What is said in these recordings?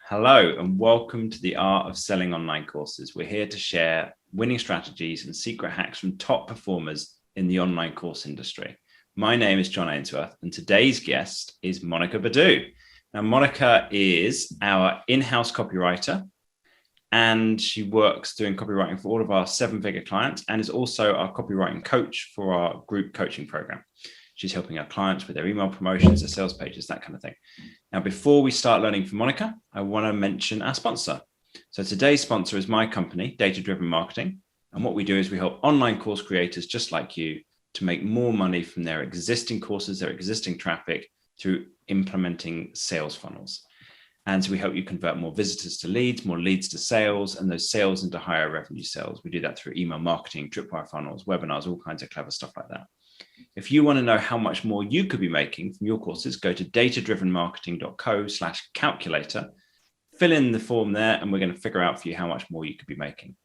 Hello and welcome to the Art of Selling Online Courses. We're here to share winning strategies and secret hacks from top performers in the online course industry. My name is John Ainsworth and today's guest is Monica Badiu. Now, Monica is our in-house copywriter and she works doing copywriting for all of our seven-figure clients and is also our copywriting coach for our group coaching program. She's helping our clients with their email promotions, their sales pages, that kind of thing. Now, before we start learning from Monica, I want to mention our sponsor. So today's sponsor is my company, Data Driven Marketing. And what we do is we help online course creators just like you to make more money from their existing courses, their existing traffic through implementing sales funnels. And so we help you convert more visitors to leads, more leads to sales, and those sales into higher revenue sales. We do that through email marketing, tripwire funnels, webinars, all kinds of clever stuff like that. If you want to know how much more you could be making from your courses, go to datadrivenmarketing.co/calculator, fill in the form there, and we're going to figure out for you how much more you could be making.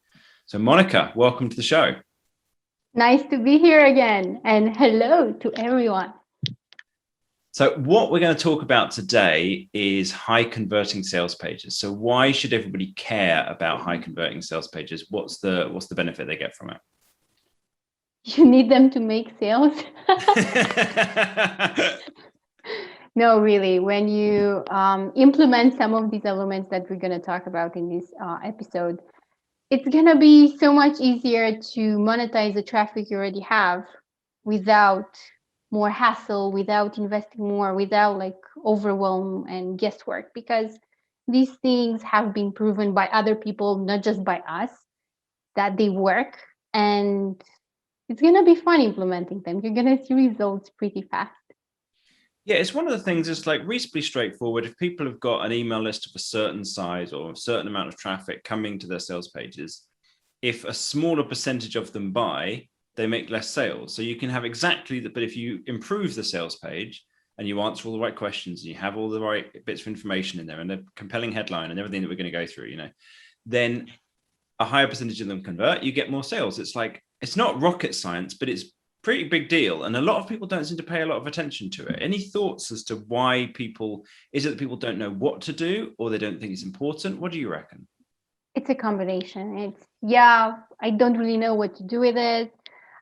So Monica, welcome to the show. Nice to be here again, and hello to everyone. So what we're going to talk about today is high converting sales pages. So why should everybody care about high converting sales pages? What's the benefit they get from it? You need them to make sales. No, really, when you implement some of these elements that we're going to talk about in this episode, it's going to be so much easier to monetize the traffic you already have without more hassle, without investing more, without like overwhelm and guesswork, because these things have been proven by other people, not just by us, that they work. And it's going to be fun implementing them. You're going to see results pretty fast. Yeah, it's one of the things that's like reasonably straightforward. If people have got an email list of a certain size or a certain amount of traffic coming to their sales pages, if a smaller percentage of them buy, they make less sales. So you can have exactly that. But if you improve the sales page and you answer all the right questions and you have all the right bits of information in there and a compelling headline and everything that we're going to go through, then a higher percentage of them convert, you get more sales. It's like, it's not rocket science, but it's pretty big deal. And a lot of people don't seem to pay a lot of attention to it. Any thoughts as to why is it that people don't know what to do or they don't think it's important? What do you reckon? It's a combination. I don't really know what to do with it.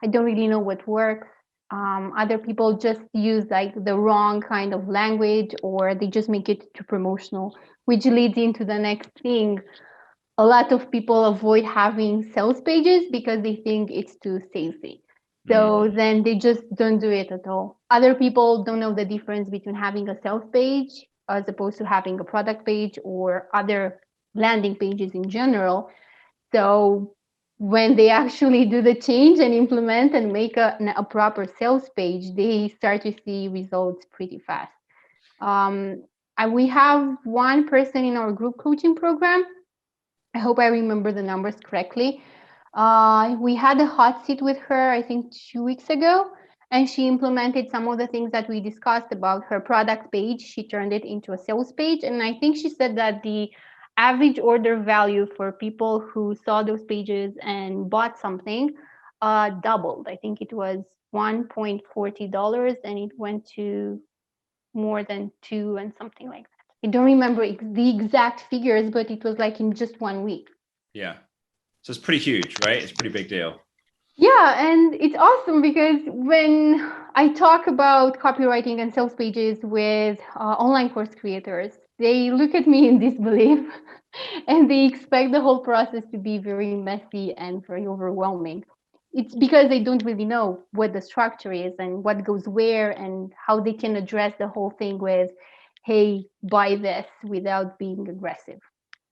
I don't really know what works. Other people just use like the wrong kind of language, or they just make it too promotional, which leads into the next thing. A lot of people avoid having sales pages because they think it's too salesy. So then they just don't do it at all. Other people don't know the difference between having a sales page as opposed to having a product page or other landing pages in general. So when they actually do the change and implement and make a proper sales page, they start to see results pretty fast. We have one person in our group coaching program. I hope I remember the numbers correctly. We had a hot seat with her, I think 2 weeks ago, and she implemented some of the things that we discussed about her product page. She turned it into a sales page. And I think she said that the average order value for people who saw those pages and bought something doubled. I think it was $1.40 and it went to more than $2 and something like that. I don't remember the exact figures, but it was like in just 1 week. Yeah. So it's pretty huge, right? It's a pretty big deal. Yeah, and it's awesome because when I talk about copywriting and sales pages with online course creators, they look at me in disbelief and they expect the whole process to be very messy and very overwhelming. It's because they don't really know what the structure is and what goes where and how they can address the whole thing with, hey, buy this, without being aggressive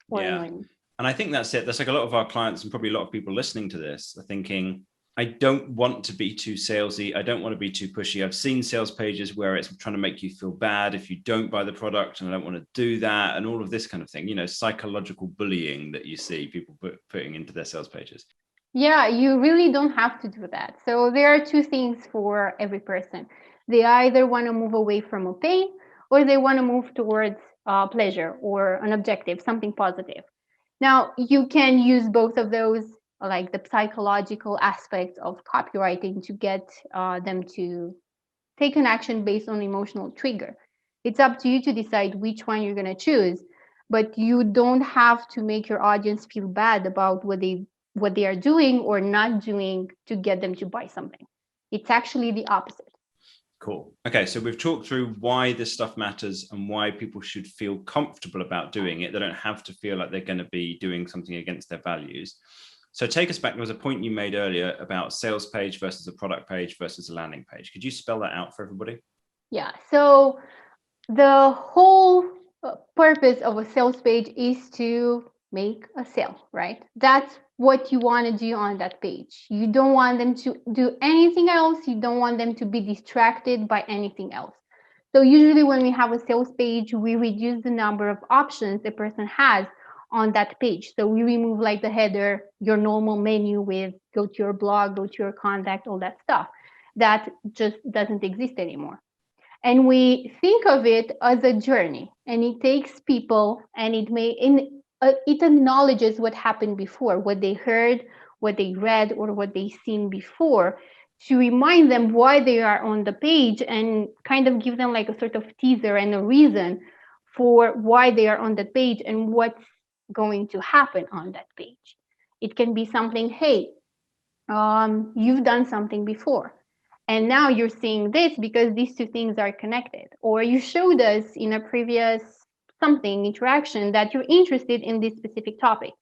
or annoying. And I think that's it. That's like a lot of our clients and probably a lot of people listening to this are thinking, I don't want to be too salesy. I don't want to be too pushy. I've seen sales pages where it's trying to make you feel bad if you don't buy the product, and I don't want to do that, and all of this kind of thing, psychological bullying that you see people putting into their sales pages. Yeah, you really don't have to do that. So there are two things for every person. They either want to move away from a pain or they want to move towards pleasure or an objective, something positive. Now, you can use both of those, like the psychological aspects of copywriting, to get them to take an action based on emotional trigger. It's up to you to decide which one you're going to choose. but you don't have to make your audience feel bad about what they are doing or not doing to get them to buy something. It's actually the opposite. Cool. Okay, so we've talked through why this stuff matters and why people should feel comfortable about doing it. They don't have to feel like they're going to be doing something against their values. So take us back. There was a point you made earlier about sales page versus a product page versus a landing page. Could you spell that out for everybody? Yeah. So the whole purpose of a sales page is to make a sale, right? That's what you want to do on that page. You don't want them to do anything else. You don't want them to be distracted by anything else. So usually when we have a sales page, we reduce the number of options the person has on that page. So we remove like the header, your normal menu with go to your blog, go to your contact, all that stuff. That just doesn't exist anymore. And we think of it as a journey, and it takes people and it acknowledges what happened before, what they heard, what they read, or what they seen before, to remind them why they are on the page and kind of give them like a sort of teaser and a reason for why they are on that page and what's going to happen on that page. It can be something, hey, you've done something before, and now you're seeing this because these two things are connected. Or you showed us in a previous something interaction that you're interested in this specific topic.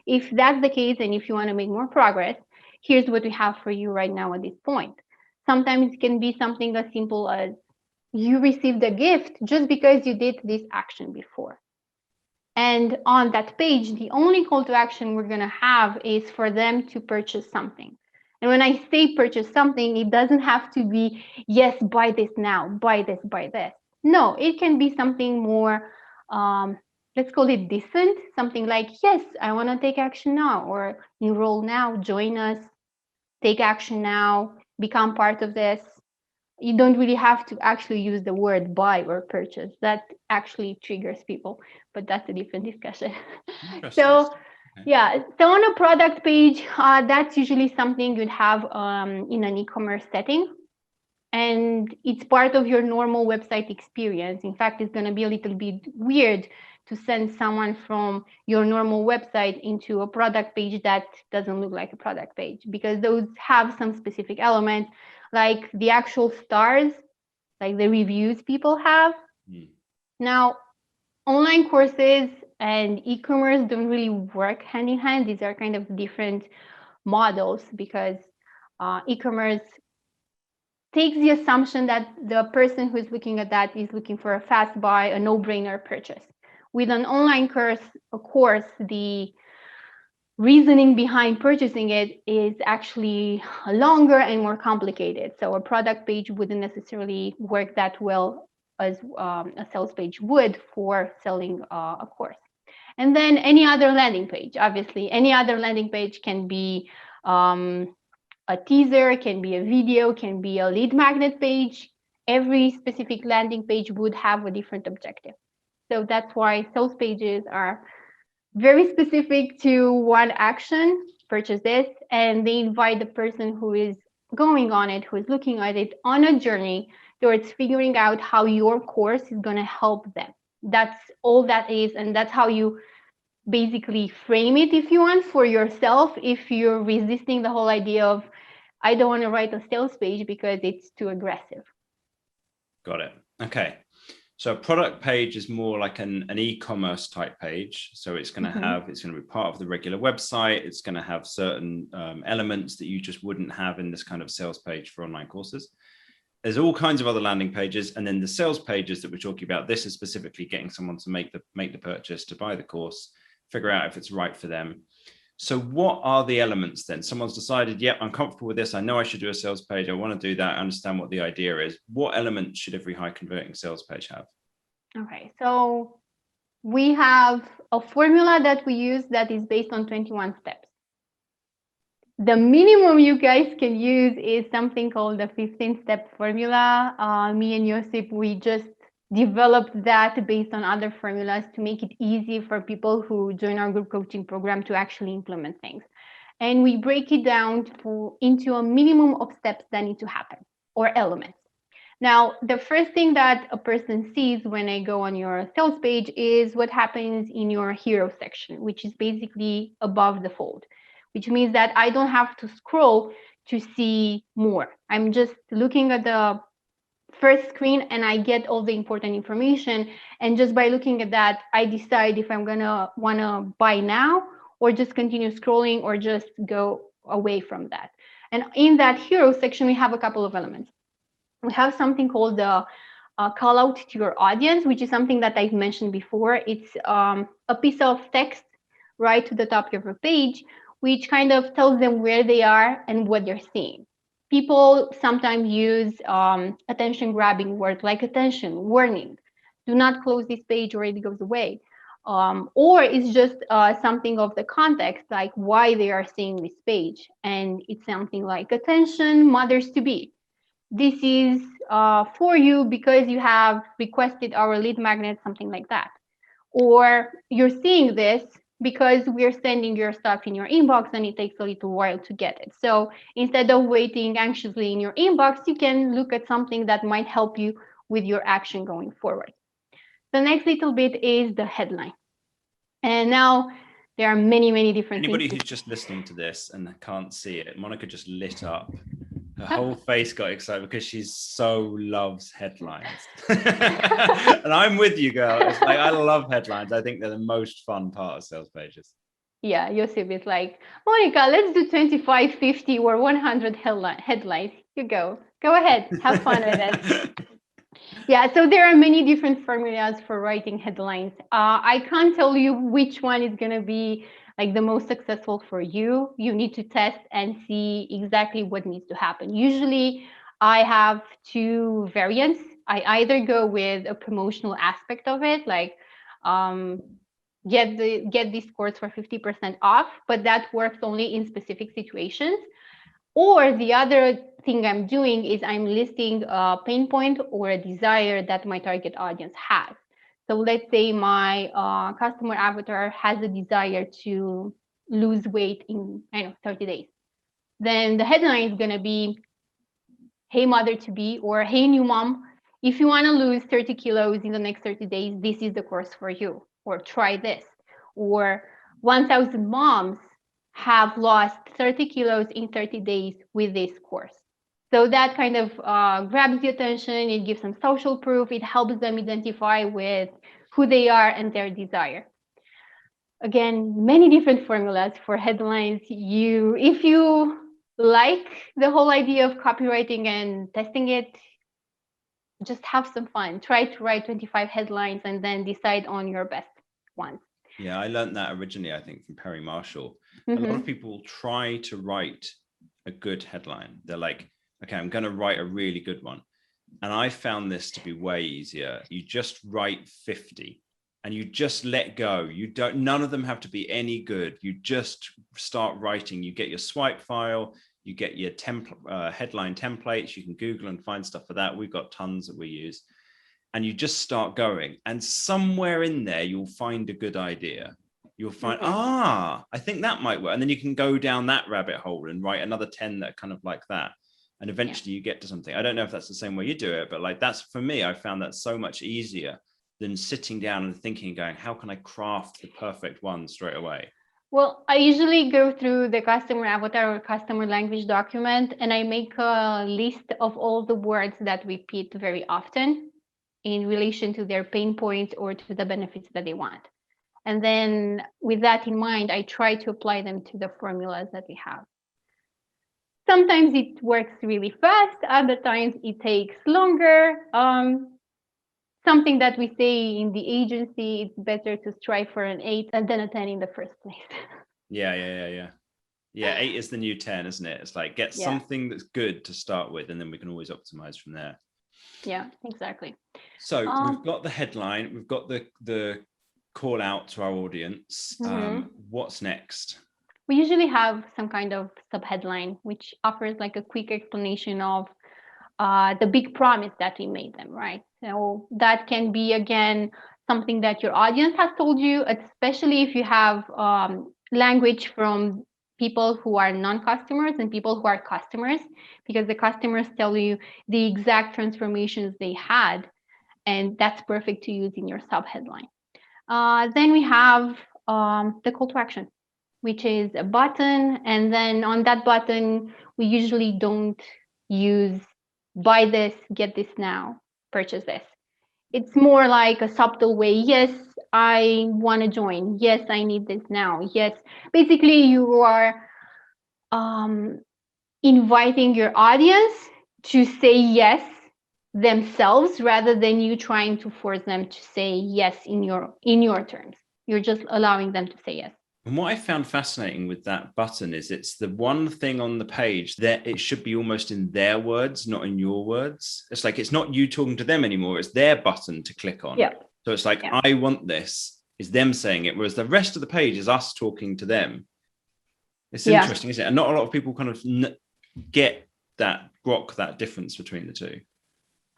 If that's the case, and if you want to make more progress, here's what we have for you right now at this point. Sometimes it can be something as simple as you received a gift just because you did this action before. And on that page, the only call to action we're going to have is for them to purchase something. And when I say purchase something, it doesn't have to be, yes, buy this now, buy this, buy this. No, it can be something more, let's call it decent, something like, yes, I want to take action now, or enroll now, join us, take action now, become part of this. You don't really have to actually use the word buy or purchase. That actually triggers people, but that's a different discussion. So yeah, so on a product page, that's usually something you'd have in an e-commerce setting, and it's part of your normal website experience. In fact, it's going to be a little bit weird to send someone from your normal website into a product page that doesn't look like a product page, because those have some specific elements, like the actual stars, like the reviews people have. Now, online courses and e-commerce don't really work hand in hand. These are kind of different models, because e-commerce takes the assumption that the person who's looking at that is looking for a fast buy, a no-brainer purchase. With an online course, of course, the reasoning behind purchasing it is actually longer and more complicated. So a product page wouldn't necessarily work that well as a sales page would for selling a course. And then any other landing page, obviously, any other landing page can be a teaser, can be a video, can be a lead magnet page. Every specific landing page would have a different objective. So that's why sales pages are very specific to one action, purchase this, and they invite the person who is going on it, who is looking at it, on a journey towards figuring out how your course is going to help them. That's all that is, and that's how you basically frame it, if you want, for yourself, if you're resisting the whole idea of, I don't want to write a sales page because it's too aggressive. Got it. Okay. So a product page is more like an e-commerce type page. So it's going to have, it's going to be part of the regular website. It's going to have certain elements that you just wouldn't have in this kind of sales page for online courses. There's all kinds of other landing pages. And then the sales pages that we're talking about, this is specifically getting someone to make the purchase, to buy the course, figure out if it's right for them. So what are the elements then? Someone's decided, yep, I'm comfortable with this. I know I should do a sales page. I want to do that. I understand what the idea is. What elements should every high converting sales page have? Okay, so we have a formula that we use that is based on 21 steps. The minimum you guys can use is something called the 15-step formula. Me and Josip, we just developed that based on other formulas to make it easy for people who join our group coaching program to actually implement things. And we break it down into a minimum of steps that need to happen, or elements. Now, the first thing that a person sees when I go on your sales page is what happens in your hero section, which is basically above the fold, which means that I don't have to scroll to see more. I'm just looking at the first screen and I get all the important information. And just by looking at that, I decide if I'm gonna wanna buy now or just continue scrolling or just go away from that. And in that hero section, we have a couple of elements. We have something called the call out to your audience, which is something that I've mentioned before. It's a piece of text right to the top of your page, which kind of tells them where they are and what they're seeing. People sometimes use attention grabbing words like attention, warning, do not close this page or it goes away. Or it's just something of the context, like why they are seeing this page. And it's something like attention, mothers to be. This is for you because you have requested our lead magnet, something like that. Or you're seeing this because we're sending your stuff in your inbox and it takes a little while to get it. So instead of waiting anxiously in your inbox, you can look at something that might help you with your action going forward. The next little bit is the headline. And now there are many, many different Anybody things. who's just listening to this and can't see it, Monica just lit up. Her whole face got excited because she so loves headlines. And I'm with you, girl. It's like, I love headlines. I think they're the most fun part of sales pages. Yeah, Josip is like, Monica, let's do 25, 50, or 100 headlines. You go ahead, have fun with it. Yeah, so there are many different formulas for writing headlines. I can't tell you which one is going to be like the most successful for you. You need to test and see exactly what needs to happen. Usually I have two variants. I either go with a promotional aspect of it, like get this course for 50% off, but that works only in specific situations. Or the other thing I'm doing is I'm listing a pain point or a desire that my target audience has. So let's say my customer avatar has a desire to lose weight in 30 days. Then the headline is going to be, hey mother to be, or hey new mom, if you want to lose 30 kilos in the next 30 days, this is the course for you, or try this. Or 1,000 moms have lost 30 kilos in 30 days with this course. So that kind of grabs the attention. It gives them social proof. It helps them identify with who they are and their desire. Again, many different formulas for headlines. If you like the whole idea of copywriting and testing it, just have some fun. Try to write 25 headlines and then decide on your best ones. Yeah, I learned that originally, I think, from Perry Marshall. A lot of people try to write a good headline. They're like, okay, I'm going to write a really good one. And I found this to be way easier. You just write 50 and you just let go. None of them have to be any good. You just start writing. You get your swipe file, you get your headline templates. You can Google and find stuff for that. We've got tons that we use. And you just start going. And somewhere in there, you'll find a good idea. You'll find, I think that might work. And then you can go down that rabbit hole and write another 10 that are kind of like that. And eventually you get to something. I don't know if that's the same way you do it, but like that's, for me, I found that so much easier than sitting down and thinking and going, how can I craft the perfect one straight away? Well, I usually go through the customer avatar or customer language document and I make a list of all the words that repeat very often in relation to their pain points or to the benefits that they want. And then with that in mind, I try to apply them to the formulas that we have. Sometimes it works really fast, other times it takes longer. Something that we say in the agency, it's better to strive for an 8 than a 10 in the first place. Yeah, 8 is the new 10, isn't it? It's like get something that's good to start with, and then we can always optimize from there. Yeah, exactly. So we've got the headline, we've got the call out to our audience. What's next? We usually have some kind of subheadline, which offers like a quick explanation of the big promise that we made them, right? So that can be, again, something that your audience has told you, especially if you have language from people who are non-customers and people who are customers, because the customers tell you the exact transformations they had, and that's perfect to use in your sub-headline. Then we have the call to action, which is a button. And then on that button, we usually don't use buy this, get this now, purchase this. It's more like a subtle way. Yes, I want to join. Yes, I need this now. Yes. Basically, you are inviting your audience to say yes themselves rather than you trying to force them to say yes in your terms. You're just allowing them to say yes. And what I found fascinating with that button is it's the one thing on the page that it should be almost in their words, not in your words. It's like it's not you talking to them anymore. It's their button to click on. Yeah. So it's like, I want this, is them saying it, whereas the rest of the page is us talking to them. It's interesting, isn't it? And not a lot of people kind of get that, grok that difference between the two.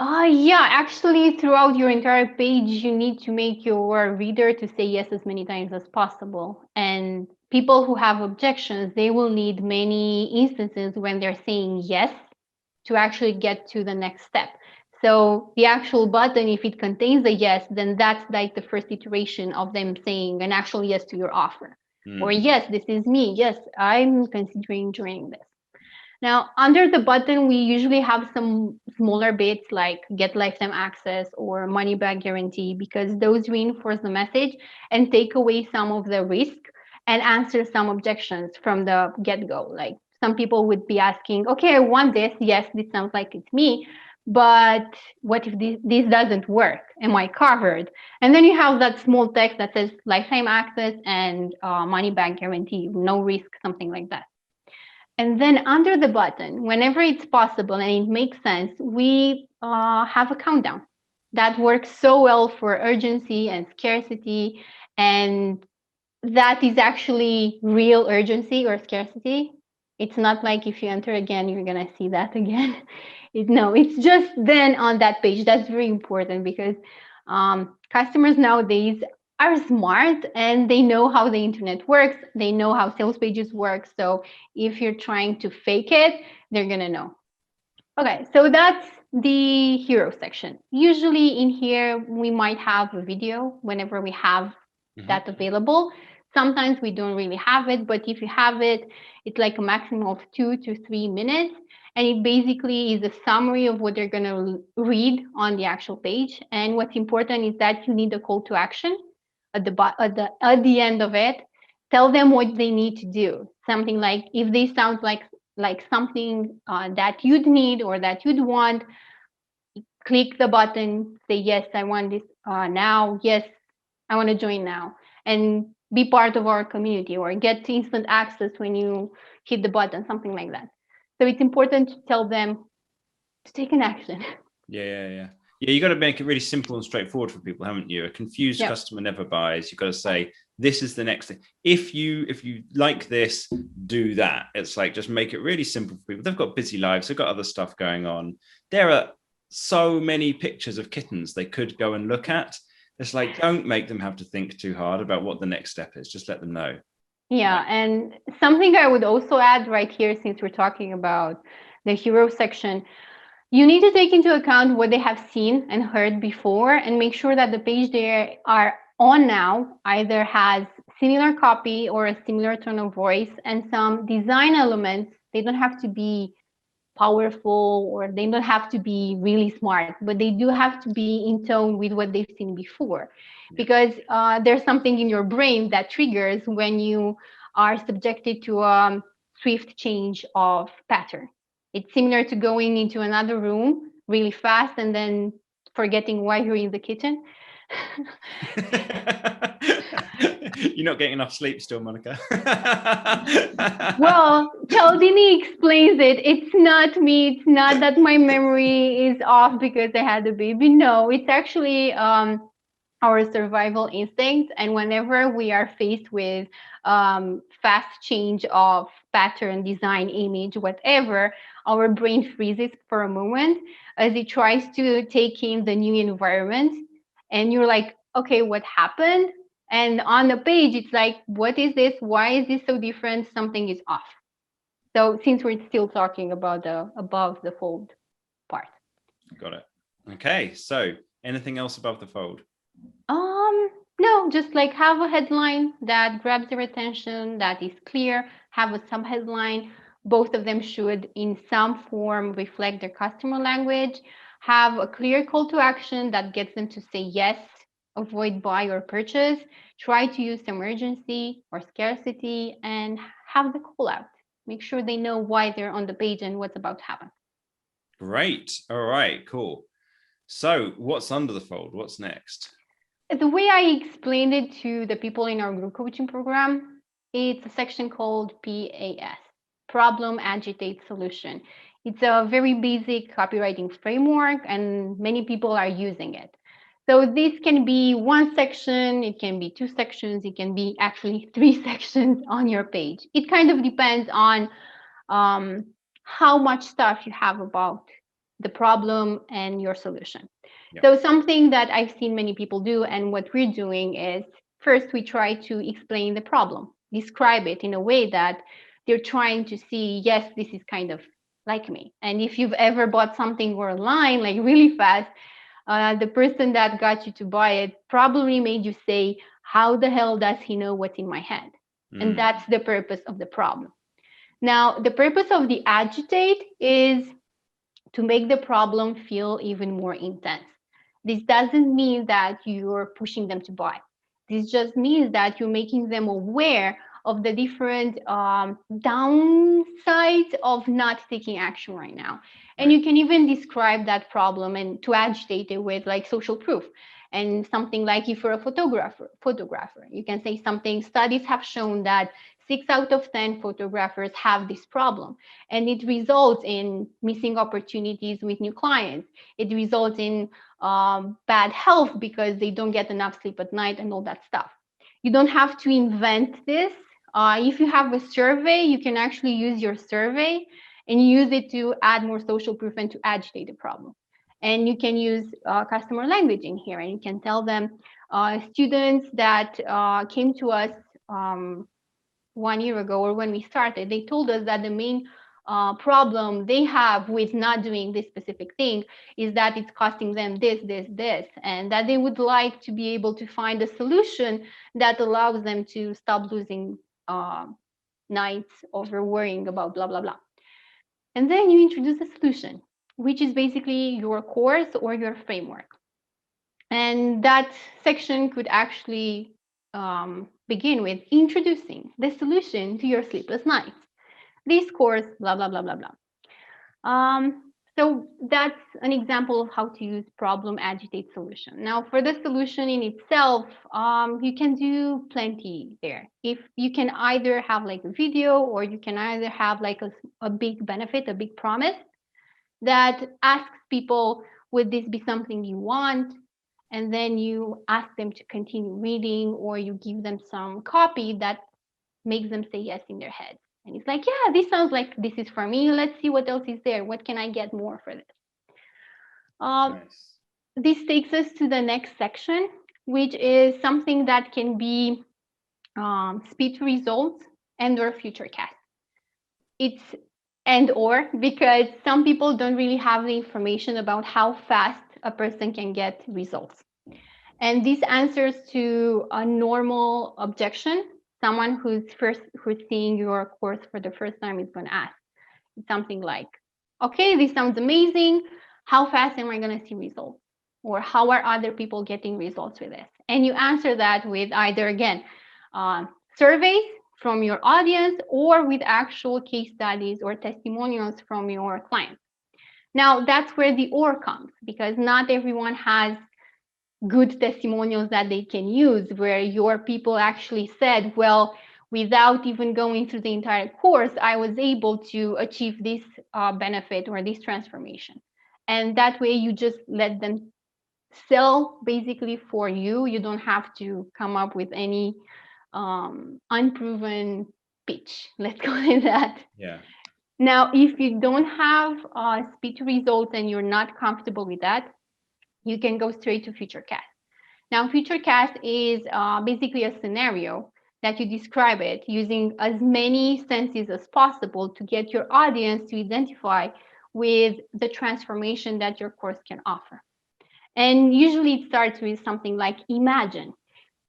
Yeah, actually, throughout your entire page, you need to make your reader to say yes as many times as possible. And people who have objections, they will need many instances when they're saying yes to actually get to the next step. So the actual button, if it contains a yes, then that's like the first iteration of them saying an actual yes to your offer. Or yes, this is me. Yes, I'm considering joining this. Now, under the button, we usually have some smaller bits like get lifetime access or money back guarantee, because those reinforce the message and take away some of the risk and answer some objections from the get-go. Like some people would be asking, okay, I want this. Yes, this sounds like it's me. But what if this doesn't work? Am I covered? And then you have that small text that says lifetime access and money back guarantee, no risk, something like that. And then under the button, whenever it's possible and it makes sense, we have a countdown that works so well for urgency and scarcity. And that is actually real urgency or scarcity. It's not like if you enter again, you're going to see that again. No, it's just then on that page. That's very important because customers nowadays are smart and they know how the internet works. They know how sales pages work. So if you're trying to fake it, they're going to know. Okay, so that's the hero section. Usually in here, we might have a video whenever we have that available. Sometimes we don't really have it, but if you have it, it's like a maximum of 2 to 3 minutes. And it basically is a summary of what they're going to read on the actual page. And what's important is that you need a call to action at the end of it. Tell them what they need to do. Something like, if they sound like something that you'd need or that you'd want, click the button, say, yes, I want this now. Yes, I want to join now. And be part of our community or get instant access when you hit the button, something like that. So it's important to tell them to take an action. Yeah, you got to make it really simple and straightforward for people, haven't you? A confused customer never buys. You've got to say, this is the next thing. If you like this, do that. It's like, just make it really simple for people. They've got busy lives. They've got other stuff going on. There are so many pictures of kittens they could go and look at. It's like, don't make them have to think too hard about what the next step is. Just let them know. Yeah, and something I would also add right here, since we're talking about the hero section, you need to take into account what they have seen and heard before and make sure that the page they are on now either has similar copy or a similar tone of voice and some design elements. They don't have to be powerful or they don't have to be really smart, but they do have to be in tone with what they've seen before, because there's something in your brain that triggers when you are subjected to a swift change of pattern. It's similar to going into another room really fast and then forgetting why you're in the kitchen. You're not getting enough sleep still, Monica. Well, Cialdini explains it. It's not me. It's not that my memory is off because I had a baby. No, it's actually our survival instinct. And whenever we are faced with fast change of pattern, design, image, whatever, our brain freezes for a moment as it tries to take in the new environment. And you're like, okay, what happened? And on the page, it's like, what is this? Why is this so different? Something is off. So since we're still talking about the above the fold part. Got it. Okay. So anything else above the fold? No, just like have a headline that grabs your attention, that is clear, have a subheadline. Both of them should in some form reflect their customer language. Have a clear call to action that gets them to say yes, avoid buy or purchase. Try to use some urgency or scarcity and have the call out. Make sure they know why they're on the page and what's about to happen. Great. All right, cool. So what's under the fold? What's next? The way I explained it to the people in our group coaching program, it's a section called PAS, Problem, Agitate, Solution. It's a very basic copywriting framework, and many people are using it. So this can be one section, it can be two sections, it can be actually three sections on your page. It kind of depends on how much stuff you have about the problem and your solution. Yep. So something that I've seen many people do, and what we're doing is first we try to explain the problem, describe it in a way that they're trying to see, yes, this is kind of like me. And if you've ever bought something online like really fast, the person that got you to buy it probably made you say, how the hell does he know what's in my head? And that's the purpose of the problem. Now, the purpose of the agitate is to make the problem feel even more intense. This doesn't mean that you're pushing them to buy. This just means that you're making them aware of the different downsides of not taking action right now. And you can even describe that problem and to agitate it with like social proof. And something like if you're a photographer, you can say something, studies have shown that 6 out of 10 photographers have this problem, and it results in missing opportunities with new clients. It results in bad health because they don't get enough sleep at night and all that stuff. You don't have to invent this. If you have a survey, you can actually use your survey and use it to add more social proof and to agitate the problem. And you can use customer language in here, and you can tell them students that came to us 1 year ago or when we started, they told us that the main problem they have with not doing this specific thing is that it's costing them this, and that they would like to be able to find a solution that allows them to stop losing nights over worrying about blah, blah, blah. And then you introduce a solution, which is basically your course or your framework. And that section could actually begin with introducing the solution to your sleepless nights. This course, blah, blah, blah, blah, blah. So that's an example of how to use problem, agitate, solution. Now, for the solution in itself, you can do plenty there. If you can either have like a video, or you can either have like a big benefit, a big promise that asks people, would this be something you want? And then you ask them to continue reading, or you give them some copy that makes them say yes in their head. And it's like, yeah, this sounds like this is for me. Let's see what else is there. What can I get more for this? Nice. This takes us to the next section, which is something that can be speed to results and or Futurecast. It's and or because some people don't really have the information about how fast a person can get results. And this answers to a normal objection. Someone who's seeing your course for the first time is going to ask something like, okay, this sounds amazing. How fast am I going to see results? Or how are other people getting results with this? And you answer that with either, again, surveys from your audience or with actual case studies or testimonials from your clients. Now, that's where the or comes, because not everyone has good testimonials that they can use, where your people actually said, well, without even going through the entire course, I was able to achieve this benefit or this transformation. And that way you just let them sell basically for you. You don't have to come up with any unproven pitch, let's call it that. Yeah. Now, if you don't have speed to results and you're not comfortable with that, you can go straight to Futurecast. Now, Futurecast is basically a scenario that you describe it using as many senses as possible to get your audience to identify with the transformation that your course can offer. And usually it starts with something like imagine,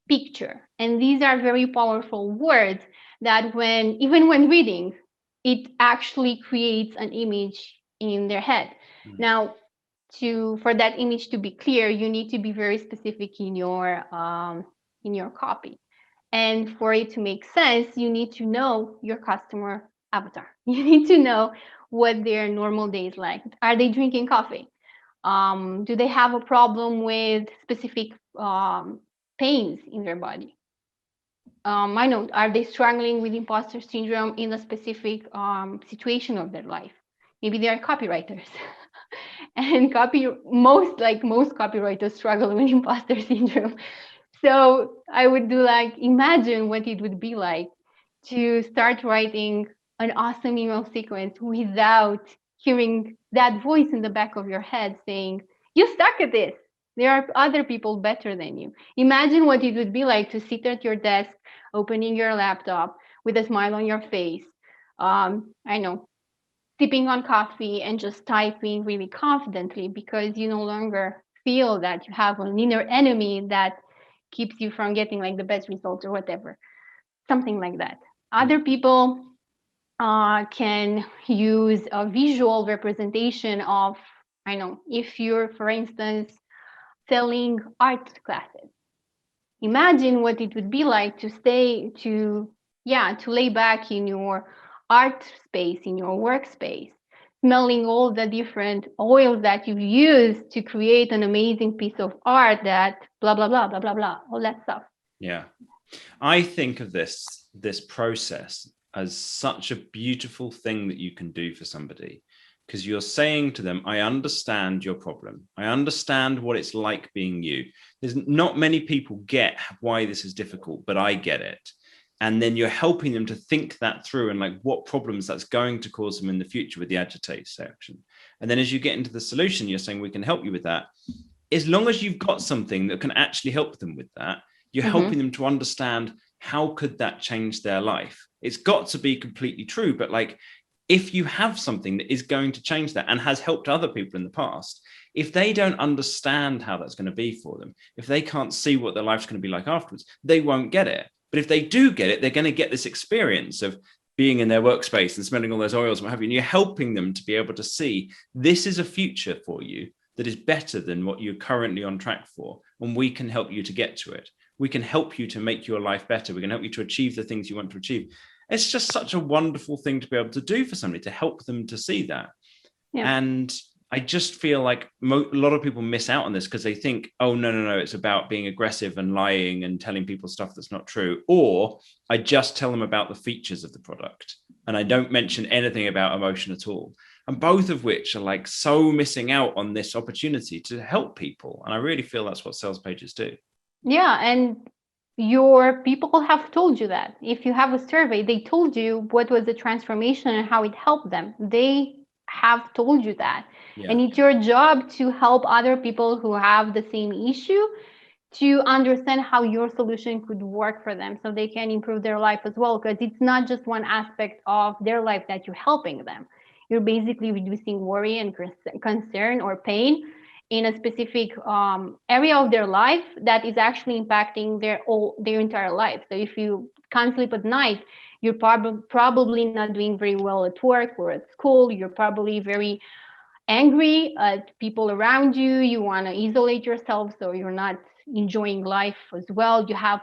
picture. And these are very powerful words that even when reading, it actually creates an image in their head. Now, for that image to be clear, you need to be very specific in your copy. And for it to make sense, you need to know your customer avatar. You need to know what their normal day is like. Are they drinking coffee? Do they have a problem with specific pains in their body? I know, are they struggling with imposter syndrome in a specific situation of their life? Maybe they are copywriters. And most copywriters struggle with imposter syndrome. So I would do imagine what it would be like to start writing an awesome email sequence without hearing that voice in the back of your head saying, you suck at this. There are other people better than you. Imagine what it would be like to sit at your desk, opening your laptop with a smile on your face. I know, sipping on coffee and just typing really confidently because you no longer feel that you have an inner enemy that keeps you from getting the best results or whatever, something like that. Other people can use a visual representation of, I know, if you're, for instance, selling art classes. Imagine what it would be like to lay back in your art space, in your workspace, smelling all the different oils that you've used to create an amazing piece of art that blah, blah, blah, blah, blah, blah, all that stuff. Yeah. I think of this process as such a beautiful thing that you can do for somebody, because you're saying to them, I understand your problem. I understand what it's like being you. There's not many people get why this is difficult, but I get it. And then you're helping them to think that through and what problems that's going to cause them in the future with the agitate section. And then as you get into the solution, you're saying, we can help you with that. As long as you've got something that can actually help them with that, you're helping them to understand how could that change their life. It's got to be completely true, but if you have something that is going to change that and has helped other people in the past, if they don't understand how that's going to be for them, if they can't see what their life's going to be like afterwards, they won't get it. But if they do get it, they're going to get this experience of being in their workspace and smelling all those oils and what have you. And you're helping them to be able to see this is a future for you that is better than what you're currently on track for. And we can help you to get to it. We can help you to make your life better. We can help you to achieve the things you want to achieve. It's just such a wonderful thing to be able to do for somebody, to help them to see that. Yeah. And I just feel like a lot of people miss out on this because they think, oh, no, it's about being aggressive and lying and telling people stuff that's not true. Or I just tell them about the features of the product and I don't mention anything about emotion at all. And both of which are so missing out on this opportunity to help people. And I really feel that's what sales pages do. Yeah. And your people have told you that. If you have a survey, they told you what was the transformation and how it helped them. They have told you that. Yeah. And it's your job to help other people who have the same issue to understand how your solution could work for them so they can improve their life as well. Because it's not just one aspect of their life that you're helping them. You're basically reducing worry and concern or pain in a specific area of their life that is actually impacting their entire life. So if you can't sleep at night, you're probably not doing very well at work or at school. You're probably very angry at people around you. You want to isolate yourself, so you're not enjoying life as well. You have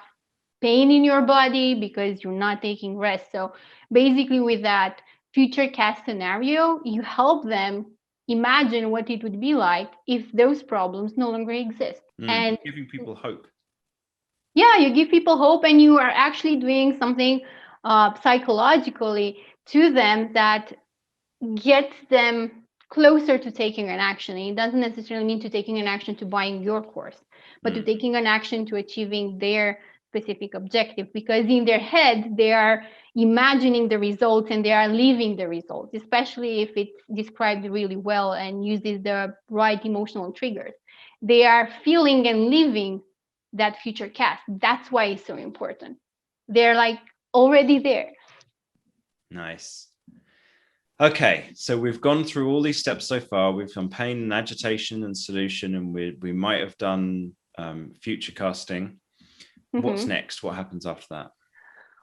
pain in your body because you're not taking rest. So basically with that Futurecast scenario, you help them imagine what it would be like if those problems no longer exist. And giving people hope. Yeah, you give people hope and you are actually doing something psychologically to them that gets them closer to taking an action. And it doesn't necessarily mean to taking an action to buying your course, but to taking an action to achieving their specific objective, because in their head, they are imagining the results and they are living the results, especially if it's described really well and uses the right emotional triggers. They are feeling and living that Futurecast. That's why it's so important. They're like already there. Nice. Okay, so we've gone through all these steps so far. We've done pain and agitation and solution, and we might have done future casting. What's next? What happens after that?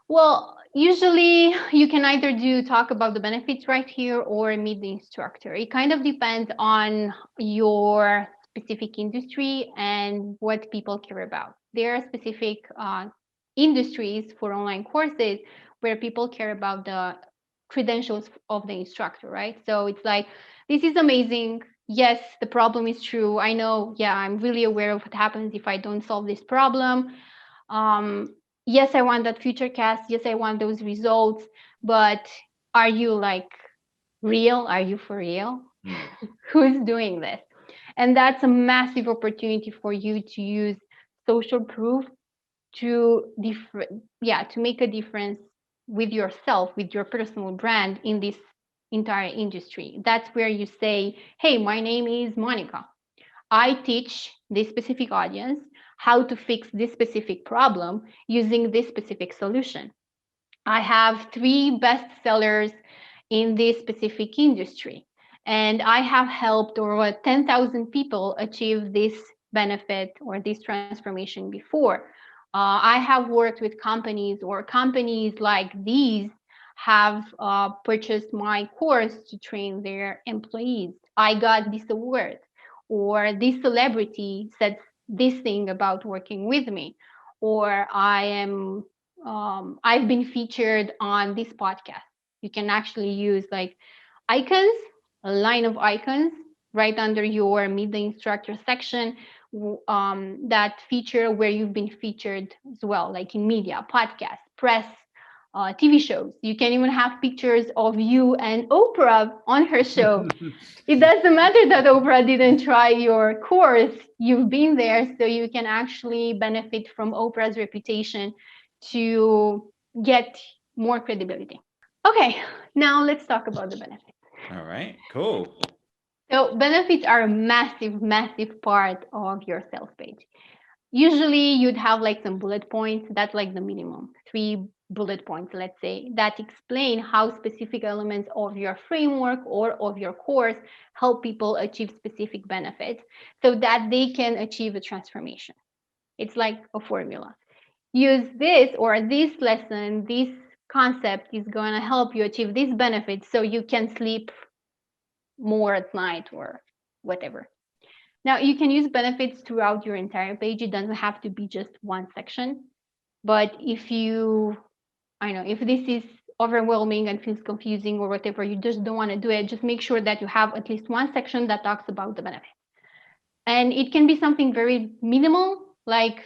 Well, usually you can either talk about the benefits right here or meet the instructor. It kind of depends on your specific industry and what people care about. There are specific industries for online courses where people care about the credentials of the instructor, right? So it's like, this is amazing. Yes, the problem is true. I know, yeah, I'm really aware of what happens if I don't solve this problem. Yes, I want that Futurecast. Yes, I want those results. But are you like real? Are you for real? Who's doing this? And that's a massive opportunity for you to use social proof to to make a difference with yourself, with your personal brand in this entire industry. That's where you say, hey, my name is Monica. I teach this specific audience how to fix this specific problem using this specific solution. I have 3 bestsellers in this specific industry, and I have helped over 10,000 people achieve this benefit or this transformation before. I have worked with companies, or companies like these have purchased my course to train their employees. I got this award, or this celebrity said this thing about working with me, or I've been featured on this podcast. You can actually use like icons, a line of icons right under your Meet the Instructor section, that feature where you've been featured as well, like in media, podcasts, press, TV shows. You can even have pictures of you and Oprah on her show. It doesn't matter that Oprah didn't try your course. You've been there, so you can actually benefit from Oprah's reputation to get more credibility. Okay, now let's talk about the benefits. All right, cool. So benefits are a massive, massive part of your sales page. Usually you'd have like some bullet points. That's like the minimum, 3 bullet points, let's say, that explain how specific elements of your framework or of your course help people achieve specific benefits so that they can achieve a transformation. It's like a formula. Use this, or this lesson, this concept is going to help you achieve these benefits so you can sleep more at night or whatever. Now, you can use benefits throughout your entire page. It doesn't have to be just one section. But if if this is overwhelming and feels confusing or whatever, you just don't want to do it, just make sure that you have at least one section that talks about the benefits. And it can be something very minimal, like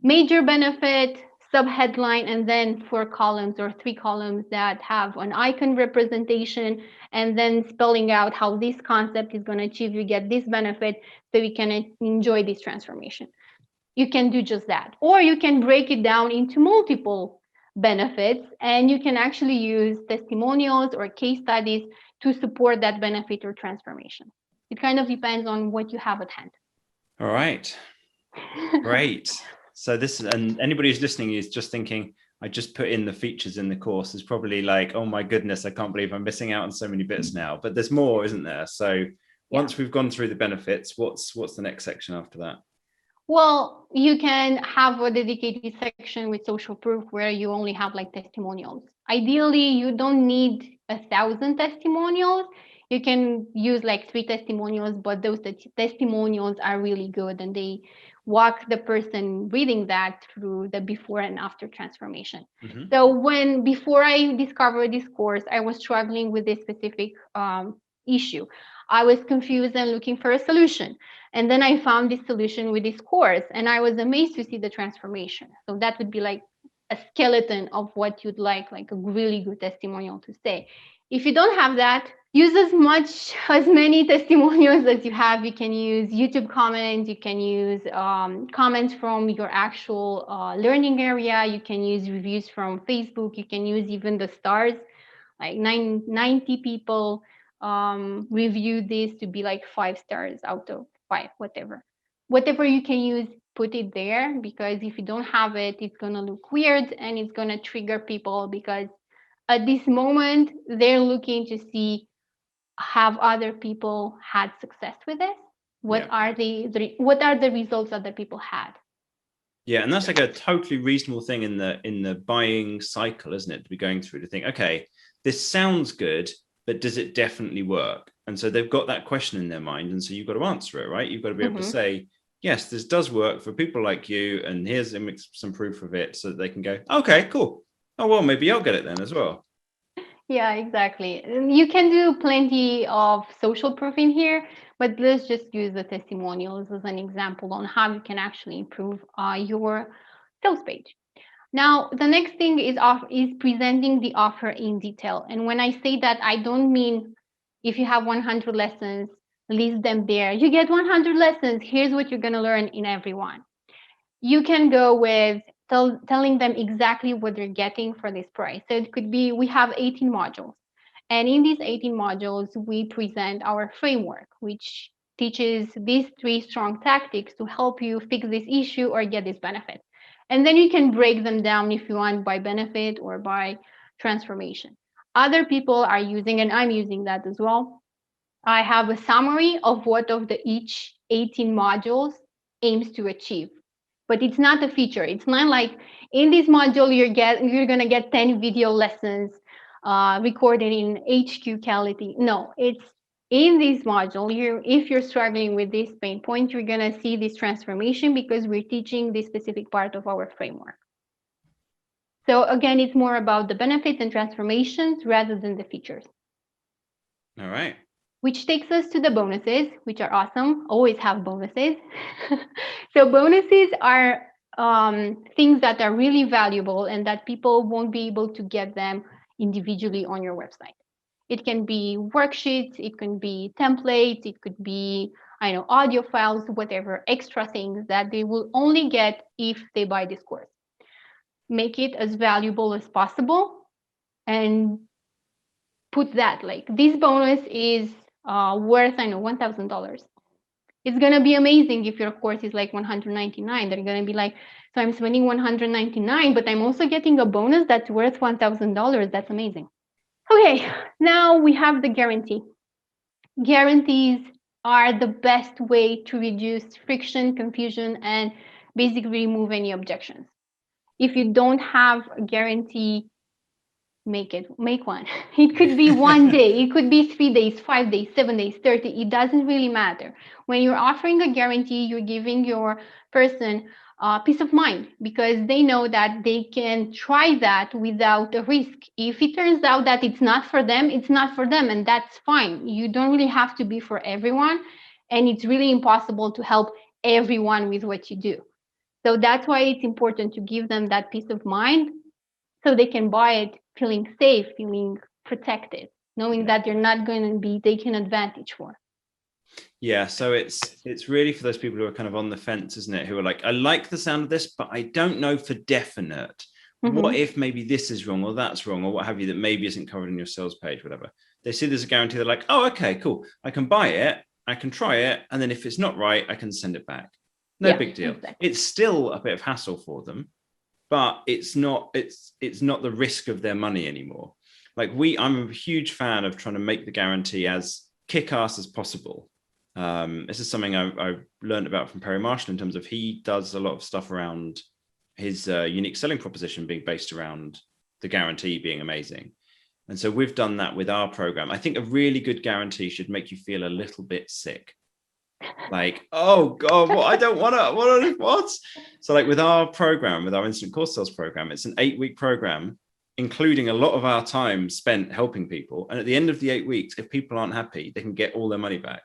major benefit, subheadline, and then 4 columns or 3 columns that have an icon representation, and then spelling out how this concept is going to achieve you get this benefit so you can enjoy this transformation. You can do just that. Or you can break it down into multiple benefits, and you can actually use testimonials or case studies to support that benefit or transformation. It kind of depends on what you have at hand. All right. Great. So this, and anybody who's listening is just thinking, I just put in the features in the course, is probably like, oh my goodness, I can't believe I'm missing out on so many bits now. But there's more, isn't there? So once we've gone through the benefits, what's the next section after that? Well, you can have a dedicated section with social proof where you only have like testimonials. Ideally, you don't need 1,000 testimonials. You can use like 3 testimonials, but those testimonials are really good and they walk the person reading that through the before and after transformation. Mm-hmm. So before I discovered this course, I was struggling with this specific issue. I was confused and looking for a solution. And then I found this solution with this course, and I was amazed to see the transformation. So that would be like a skeleton of what you'd like a really good testimonial to say. If you don't have that, use as many testimonials as you have. You can use YouTube comments. You can use comments from your actual learning area. You can use reviews from Facebook. You can use even the stars, like 90 people review this to be like 5 stars out of 5, whatever you can use. put it there, because if you don't have it, it's going to look weird and it's going to trigger people, because at this moment they're looking to see, have other people had success with this? What are what are the results other people had? Yeah, and that's like a totally reasonable thing in the buying cycle, isn't it? To be going through, to think, okay, this sounds good, but does it definitely work? And so they've got that question in their mind, and so you've got to answer it, right? You've got to be able to say, yes, this does work for people like you, and here's some proof of it, so that they can go, okay, cool. Oh well, maybe I'll get it then as well. Yeah, exactly. You can do plenty of social proof in here, but let's just use the testimonials as an example on how you can actually improve your sales page. Now, the next thing is presenting the offer in detail. And when I say that, I don't mean if you have 100 lessons, list them there. You get 100 lessons. Here's what you're going to learn in every one. You can go with telling them exactly what they're getting for this price. So it could be, we have 18 modules. And in these 18 modules, we present our framework, which teaches these 3 strong tactics to help you fix this issue or get this benefit. And then you can break them down if you want by benefit or by transformation. Other people are using, and I'm using that as well. I have a summary of what of the each 18 modules aims to achieve. But it's not a feature. It's not like in this module you're gonna get 10 video lessons recorded in HQ quality. No, it's in this module. If you're struggling with this pain point, you're gonna see this transformation because we're teaching this specific part of our framework. So again, it's more about the benefits and transformations rather than the features. All right. Which takes us to the bonuses, which are awesome. Always have bonuses. So bonuses are things that are really valuable and that people won't be able to get them individually on your website. It can be worksheets, it can be templates, it could be, I know, audio files, whatever extra things that they will only get if they buy this course. Make it as valuable as possible and put that, like, this bonus is worth, I know, $1,000. It's going to be amazing if your course is like $199. They're going to be like, so I'm spending $199, but I'm also getting a bonus that's worth $1,000. That's amazing. Okay, now we have the guarantee. Guarantees are the best way to reduce friction, confusion, and basically remove any objections. If you don't have a guarantee, make one. It could be one day, it could be 3 days, 5 days, 7 days, 30. It doesn't really matter. When you're offering a guarantee, you're giving your person peace of mind because they know that they can try that without a risk. If it turns out that it's not for them, it's not for them, and that's fine. You don't really have to be for everyone, and it's really impossible to help everyone with what you do. So that's why it's important to give them that peace of mind so they can buy it feeling safe, feeling protected, knowing that they're not going to be taken advantage for. Yeah, so it's really for those people who are kind of on the fence, isn't it? Who are like, I like the sound of this, but I don't know for definite. What if maybe this is wrong or that's wrong or what have you, that maybe isn't covered in your sales page, whatever. They see there's a guarantee. They're like, oh, okay, cool. I can buy it. I can try it. And then if it's not right, I can send it back. No big deal. Exactly. It's still a bit of hassle for them, but it's not the risk of their money anymore. Like I'm a huge fan of trying to make the guarantee as kick-ass as possible. This is something I learned about from Perry Marshall in terms of he does a lot of stuff around his unique selling proposition being based around the guarantee being amazing. And so we've done that with our program. I think a really good guarantee should make you feel a little bit sick. Like, oh God, what? I don't want to, what? So like with our program, with our instant course sales program, it's an 8-week program, including a lot of our time spent helping people. And at the end of the 8 weeks, if people aren't happy, they can get all their money back.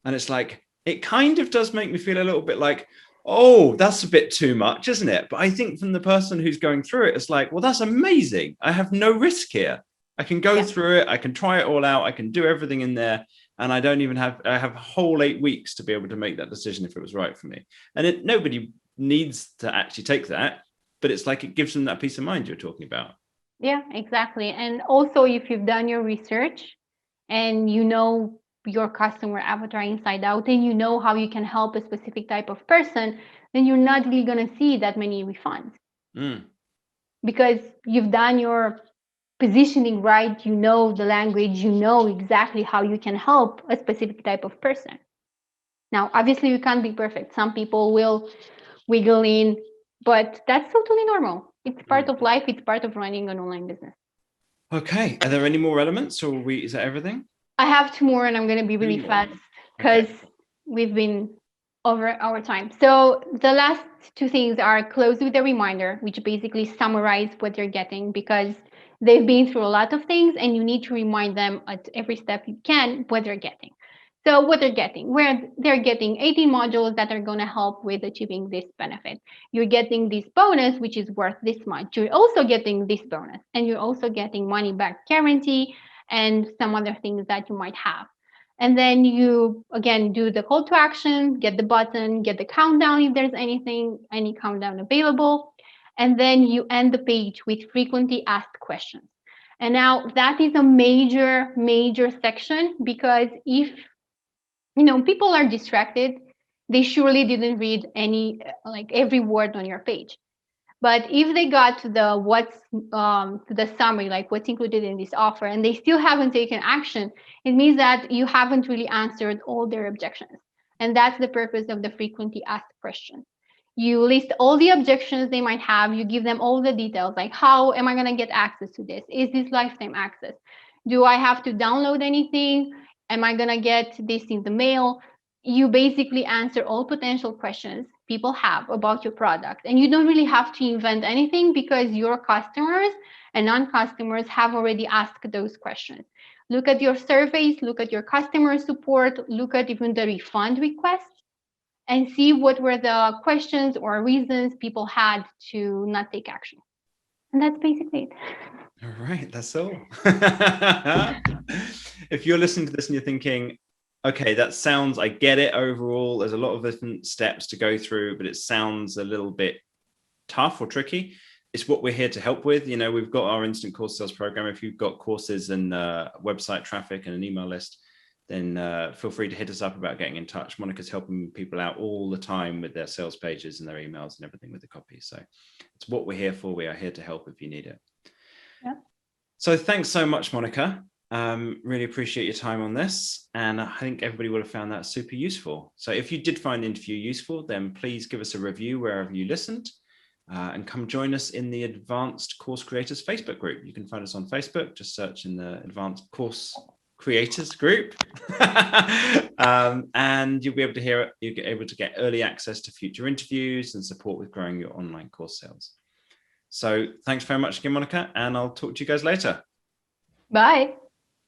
And it's like, it kind of does make me feel a little bit like, oh, that's a bit too much, isn't it? But I think from the person who's going through it, it's like, well, that's amazing. I have no risk here. I can go through it. I can try it all out. I can do everything in there. And I don't even I have a whole 8 weeks to be able to make that decision if it was right for me. And nobody needs to actually take that, but it's like, it gives them that peace of mind you're talking about. Yeah, exactly. And also if you've done your research and you know your customer avatar inside out and you know how you can help a specific type of person, then you're not really going to see that many refunds because you've done your positioning right. You know the language, you know exactly how you can help a specific type of person. Now, obviously, you can't be perfect. Some people will wiggle in, but that's totally normal. It's part of life. It's part of running an online business. Okay. Are there any more elements, or is that everything? I have two more, and I'm going to be really fast because we've been over our time. So the last two things are close with a reminder, which basically summarize what you're getting, because they've been through a lot of things and you need to remind them at every step you can what they're getting. So what they're getting, where they're getting 18 modules that are going to help with achieving this benefit. You're getting this bonus, which is worth this much. You're also getting this bonus, and you're also getting money back guarantee and some other things that you might have. And then you, again, do the call to action, get the button, get the countdown if there's any countdown available. And then you end the page with frequently asked questions. And now that is a major, major section, because if people are distracted, they surely didn't read every word on your page. But if they got to the summary, like what's included in this offer, and they still haven't taken action, it means that you haven't really answered all their objections. And that's the purpose of the frequently asked questions. You list all the objections they might have. You give them all the details, like how am I going to get access to this? Is this lifetime access? Do I have to download anything? Am I going to get this in the mail? You basically answer all potential questions people have about your product. And you don't really have to invent anything, because your customers and non-customers have already asked those questions. Look at your surveys, look at your customer support, look at even the refund requests, and see what were the questions or reasons people had to not take action. And that's basically it. All right, that's all. If you're listening to this and you're thinking, okay, that sounds, I get it overall, there's a lot of different steps to go through, but it sounds a little bit tough or tricky, it's what we're here to help with. We've got our instant course sales program. If you've got courses and website traffic and an email list, then feel free to hit us up about getting in touch. Monica's helping people out all the time with their sales pages and their emails and everything with the copy. So it's what we're here for. We are here to help if you need it. Yeah. So thanks so much, Monica. Really appreciate your time on this. And I think everybody would have found that super useful. So if you did find the interview useful, then please give us a review wherever you listened. And come join us in the Advanced Course Creators Facebook group. You can find us on Facebook, just search in the Advanced Course Creators group. And you'll be able to get early access to future interviews and support with growing your online course sales. So thanks very much again, Monica, and I'll talk to you guys later. Bye.